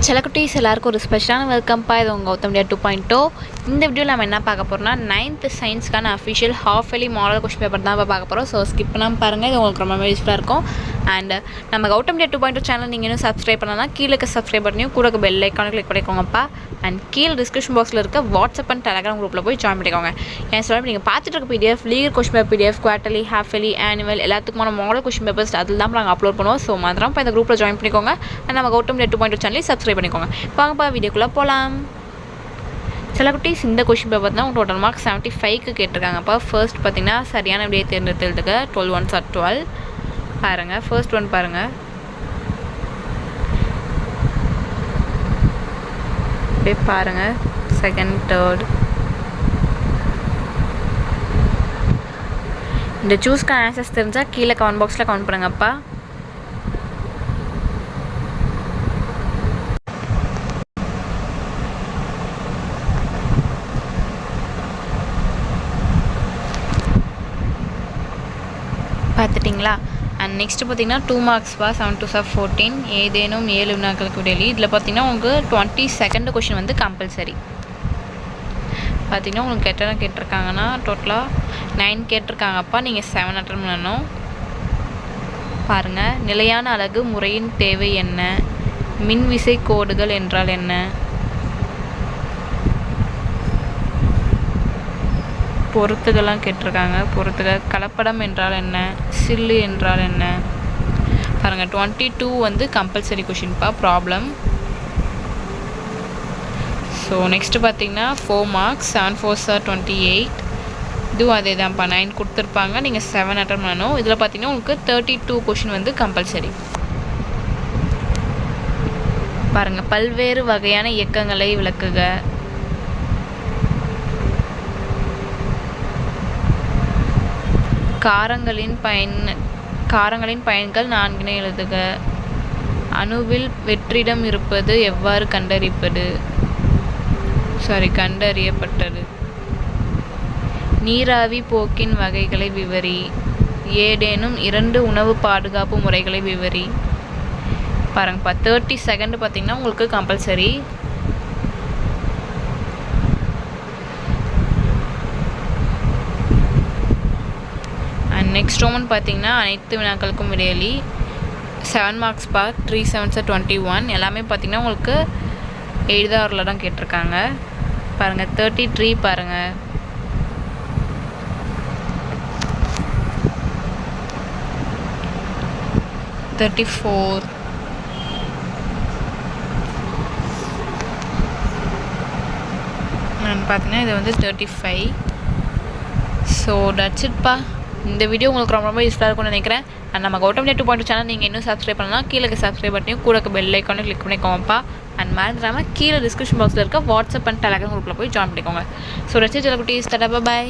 செல்லக்குட்டீஸ் எல்லாருக்கும் ஒரு ஸ்பெஷலான வெல்கம்ப்பா. இது உங்கள் கௌதம் டியா 2.0. இந்த வீடியோவில் நம்ம என்ன பார்க்க போகிறோம்னா 9th சயின்ஸ்க்கான official half yearly model question paper தான் பார்க்க போகிறோம். ஸோ ஸ்கிப் பண்ணாமல் பாருங்கள், இது உங்களுக்கு ரொம்ப யூஸ்ஃபுல்லாக இருக்கும். அண்ட் நம்ம கௌதம் டியா 2.0 சேனல் நீங்கள் இன்னும் சப்ஸ்கிரைப் பண்ணலாம், கீழே சப்ஸ்கிரைப் பண்ணியும் கூட பெல் ஐக்கானை கிளிக் பண்ணிக்கோங்கப்பா. அண்ட் கீழே டிஸ்கிரிப்ஷன் பாக்ஸில் இருக்க வாட்ஸ்அப் அண்ட் டெலகிராம் குரூப்பில் போய் ஜாயின் பண்ணிக்கோங்க. என் சொல்ல நீங்கள் பார்த்துட்டு இருக்க PDF legal question paper PDF quarterly half yearly annual எல்லாத்துக்குமான மாடல் கொஸ்டின் பேப்பர்ஸ் அதில் தான் நாங்கள் அப்லோட் பண்ணுவோம். ஸோ மாதிரி இப்போ இந்த குரூப்பில் ஜாயின் பண்ணிக்கோங்க. அண்ட் நம்ம கௌதம் டியா 2.0 சேனலையும் சப்ஸ்கிரைப் பண்ணிக்கோங்க. வாங்கப்பா வீடியோக்குள்ளே போகலாம். சில குட்டீஸ் இந்த கொஷின் பேப்பர் தான் டோட்டல் மார்க் 75க்கு கேட்டிருக்காங்கப்பா. ஃபர்ஸ்ட் பார்த்தீங்கன்னா சரியான விடையை தேர்ந்தெடுத்துக்கு 12 1s are 12. பாருங்கள், ஃபர்ஸ்ட் ஒன் பாருங்கள். அப்படியே பாருங்கள், செகண்ட் தேர்ட். இந்த சூஸ்க்கான ஆன்சர்ஸ் தெரிஞ்சால் கீழே கமெண்ட் பாக்ஸில் கமெண்ட் பண்ணுங்கப்பா. பார்த்துட்டிங்களா? அண்ட் நெக்ஸ்ட்டு பார்த்தீங்கன்னா 2 மார்க்ஸ்ப்பா. 7 2s are 14. ஏதேனும் 7 வினாக்களுக்கு விடையிலி. இதில் பார்த்தீங்கன்னா உங்களுக்கு 22nd கொஷின் வந்து கம்பல்சரி. பார்த்தீங்கன்னா உங்களுக்கு எத்தனை கேட்டிருக்காங்கன்னா டோட்டலாக 9 கேட்டிருக்காங்கப்பா. நீங்கள் 7 அட்டன் பண்ணணும். பாருங்கள், நிலையான அலகு முறையின் தேவை என்ன? மின்விசை கோடுகள் என்றால் என்ன? பொறுத்துகள்லாம் கேட்டிருக்காங்க. பொறுத்துகள். கலப்படம் என்றால் என்ன? சில்லு என்றால் என்ன? பாருங்கள், 22 வந்து கம்பல்சரி கொஷின்ப்பா, ப்ராப்ளம். ஸோ நெக்ஸ்ட்டு பார்த்தீங்கன்னா 4 மார்க்ஸ். 7 4s are 28. இதுவும் அதே தான்ப்பா, 9 கொடுத்துருப்பாங்க. நீங்கள் 7 அட்டன் பண்ணணும். இதில் பார்த்தீங்கன்னா உங்களுக்கு 32 கொஷின் வந்து கம்பல்சரி. பாருங்கள், பல்வேறு வகையான இயக்கங்களை விளக்குக. காரங்களின் பயன்கள் 4 எழுதுக. அணுவில் வெற்றிடம் இருப்பது எவ்வாறு கண்டறியப்பட்டது? நீராவி போக்கின் வகைகளை விவரி. ஏதேனும் 2 உணவு பாதுகாப்பு முறைகளை விவரி. பாருங்கப்பா, 30 செகண்ட் பார்த்தீங்கன்னா உங்களுக்கு கம்பல்சரி. நெக்ஸ்ட் ஒன் பார்த்தீங்கன்னா அனைத்து வினாக்களுக்கும் விடையளி. 7 மார்க்ஸ்ப்பா. 3 7s are 21. எல்லாமே பார்த்தீங்கன்னா உங்களுக்கு எழுதாரில் தான் கேட்டிருக்காங்க. பாருங்கள், 33 பாருங்கள். நான் பார்த்தீங்கன்னா இது வந்து 35. ஸோ தட்ஸ் இட்ப்பா. இந்த வீடியோ உங்களுக்கு ரொம்ப யூஸ்ஃபுல்லாக இருக்கும்னு நினைக்கிறேன். அண்ட் நம்ம கௌதம் டியா 2.0 சேனல் நீங்கள் இன்னும் சப்ஸ்கிரைப் பண்ணலாம், கீழே சப்ஸ்கிரைப் பண்ணியும் கூட பெல் ஐக்கானே கிளிக் பண்ணிக்கோங்கப்பா. அண்ட் மறந்துடாமல் கீழே டிஸ்கிரிப்ஷன் பாக்ஸில் இருக்க வாட்ஸ்அப் அண்ட் டெலகிராம் குரூப்பில் போய் ஜாயின் பண்ணிக்கோங்க. ஸோ ரசிச்சு குட்டீஸ், டாடா, பை.